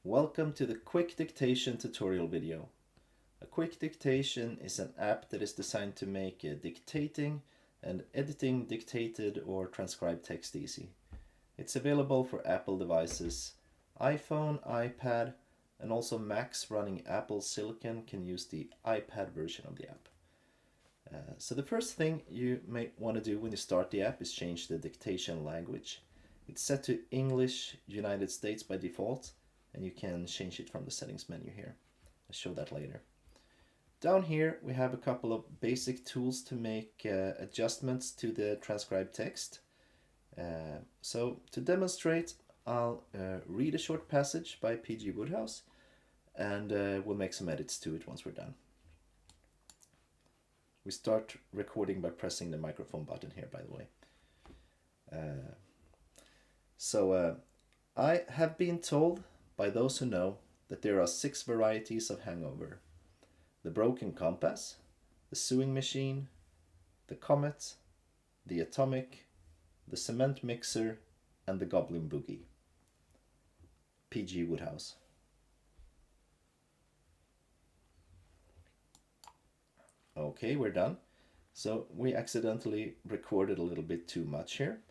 Welcome to the Quick Dictation tutorial video. A Quick Dictation is an app that is designed to make dictating and editing dictated or transcribed text easy. It's available for Apple devices. iPhone, iPad, and also Macs running Apple Silicon can use the iPad version of the app. So the first thing you may want to do when you start the app is change the dictation language. It's set to English United States by default, and you can change it from the settings menu here. I'll show that later. Down here we have a couple of basic tools to make adjustments to the transcribed text. So to demonstrate, I'll read a short passage by P.G. Wodehouse, and we'll make some edits to it once we're done. We start recording by pressing the microphone button here, by the way. I have been told by those who know that there are 6 varieties of hangover: the broken compass, the sewing machine, the comet, the atomic, the cement mixer, and the goblin boogie. P.G. Wodehouse. Okay, we're done. So we accidentally recorded a little bit too much here.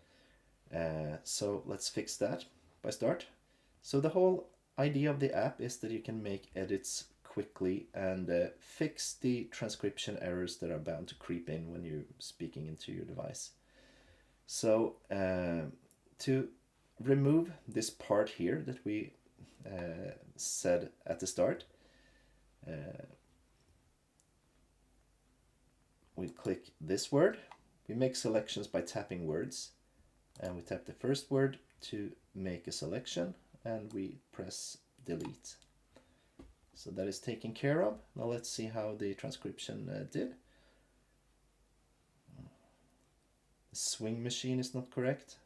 So let's fix that by start. So the whole idea of the app is that you can make edits quickly and fix the transcription errors that are bound to creep in when you're speaking into your device. So to remove this part here that we said at the start, we click this word. We make selections by tapping words, and we tap the first word to make a selection, and we press delete. So that is taken care of. Now let's see how the transcription did. The swing machine is not correct.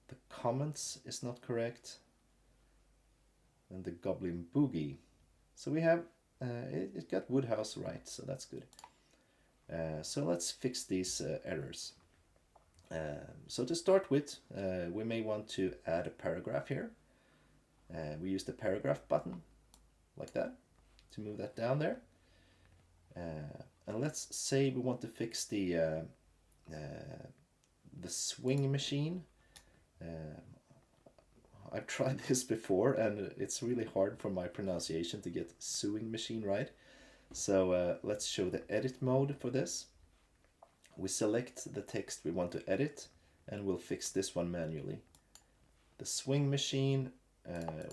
The comments is not correct. And the goblin boogie. So we have, it got Wodehouse right, so that's good. So let's fix these errors. So to start with, we may want to add a paragraph here. We use the paragraph button, like that, to move that down there. And let's say we want to fix the swing machine. I've tried this before, and it's really hard for my pronunciation to get sewing machine right. So let's show the edit mode for this. We select the text we want to edit, and we'll fix this one manually. The swing machine,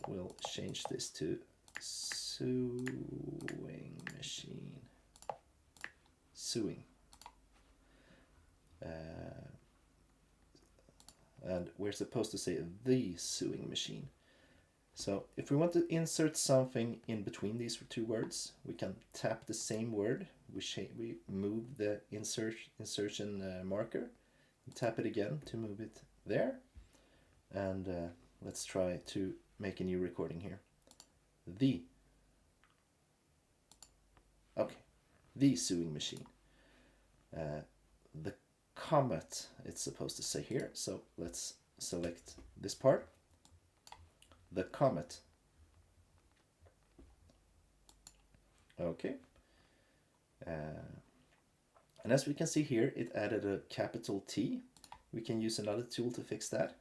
we'll change this to sewing machine. Sewing. And we're supposed to say the sewing machine. So if we want to insert something in between these 2 words, we can tap the same word. We move the insertion marker, and tap it again to move it there. And let's try to make a new recording here. The sewing machine. The comet, it's supposed to say here. So let's select this part. The comet. Okay. And as we can see here, it added a capital T. We can use another tool to fix that.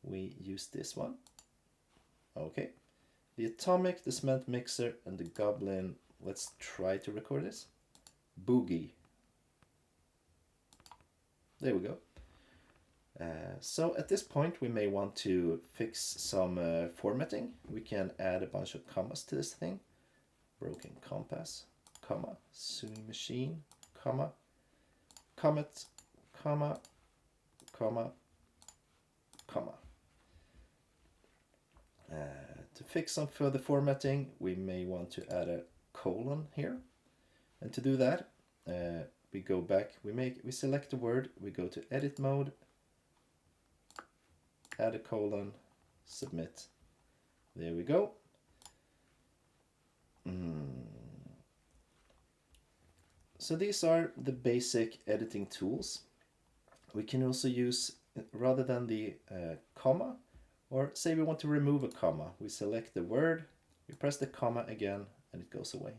We use this one. Okay. The atomic, the cement mixer, and the goblin. Let's try to record this. Boogie. There we go. So at this point we may want to fix some formatting. We can add a bunch of commas to this thing. Broken compass, comma, sewing machine, comma, comet, comma, comma, comma. To fix some further formatting, we may want to add a colon here. And to do that, we go back, we select the word, we go to edit mode, add a colon, submit. There we go. So these are the basic editing tools. We can also use, rather than the comma, or say we want to remove a comma, we select the word, We press the comma again and it goes away.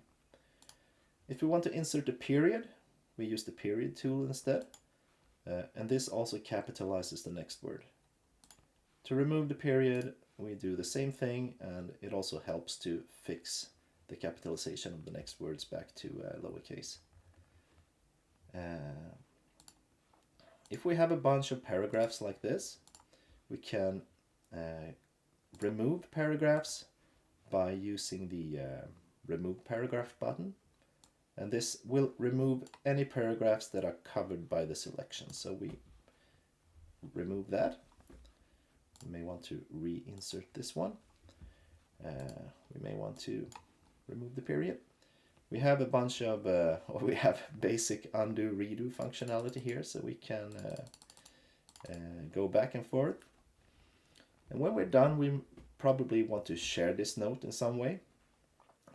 If we want to insert a period, we use the period tool instead. And this also capitalizes the next word. To remove the period, we do the same thing, and it also helps to fix the capitalization of the next words back to lowercase. If we have a bunch of paragraphs like this, we can remove paragraphs by using the remove paragraph button, and this will remove any paragraphs that are covered by the selection. So we remove that. We may want to reinsert this one. We may want to remove the period. We have a bunch of, we have basic undo redo functionality here, so we can go back and forth. And when we're done, we probably want to share this note in some way.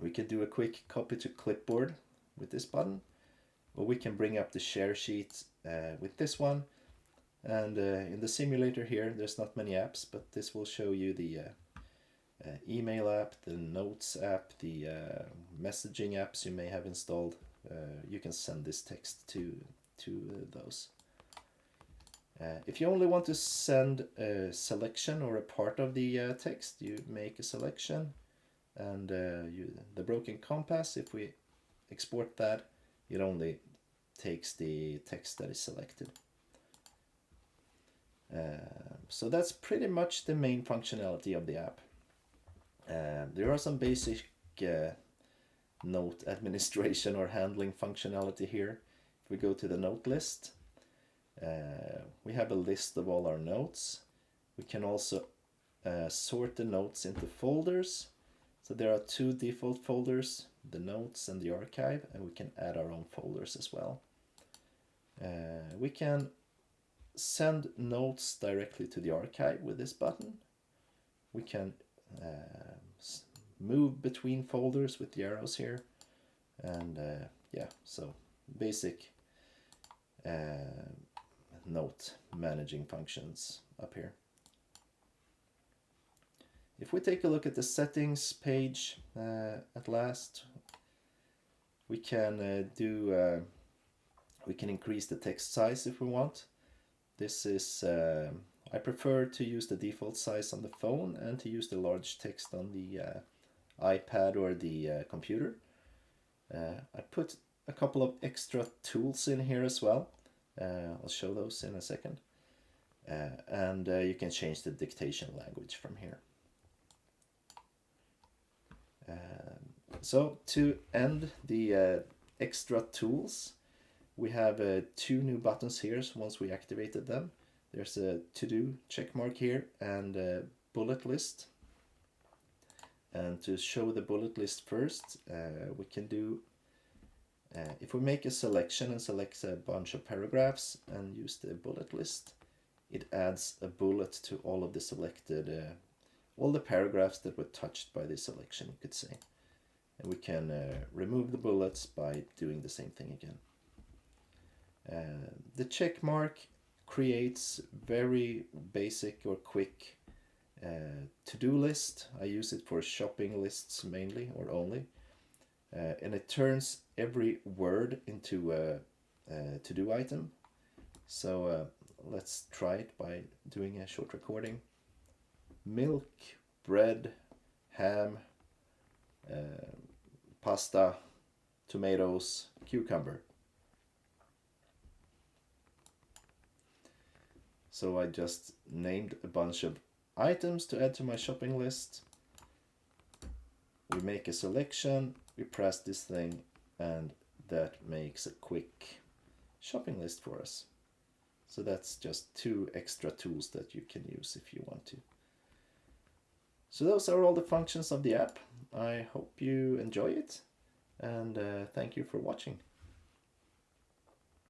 We can do a quick copy to clipboard with this button, or we can bring up the share sheet with this one. And in the simulator here, there's not many apps, but this will show you the email app, the notes app, the messaging apps you may have installed. You can send this text to those. If you only want to send a selection or a part of the text, you make a selection, and the broken compass, if we export that, it only takes the text that is selected. So that's pretty much the main functionality of the app. There are some basic note administration or handling functionality here. If we go to the note list, we have a list of all our notes. We can also sort the notes into folders. So there are two default folders, the notes and the archive, and we can add our own folders as well. We can send notes directly to the archive with this button. We can move between folders with the arrows here, and yeah, so basic note managing functions up here. If we take a look at the settings page at last, we can we can increase the text size if we want. This is I prefer to use the default size on the phone and to use the large text on the iPad or the computer. I put a couple of extra tools in here as well. I'll show those in a second. And you can change the dictation language from here. So to end the extra tools, we have two new buttons here once we activated them. There's a to-do check mark here and a bullet list. And to show the bullet list first, we can do, if we make a selection and select a bunch of paragraphs and use the bullet list, it adds a bullet to all of the selected, all the paragraphs that were touched by this selection, you could say. And we can remove the bullets by doing the same thing again. The check mark creates very basic or quick to-do list. I use it for shopping lists mainly or only. And it turns every word into a to-do item. So let's try it by doing a short recording. Milk, bread, ham, pasta, tomatoes, cucumber. So I just named a bunch of items to add to my shopping list. We make a selection, we press this thing, and that makes a quick shopping list for us. So that's just two extra tools that you can use if you want to. So those are all the functions of the app. I hope you enjoy it, and thank you for watching.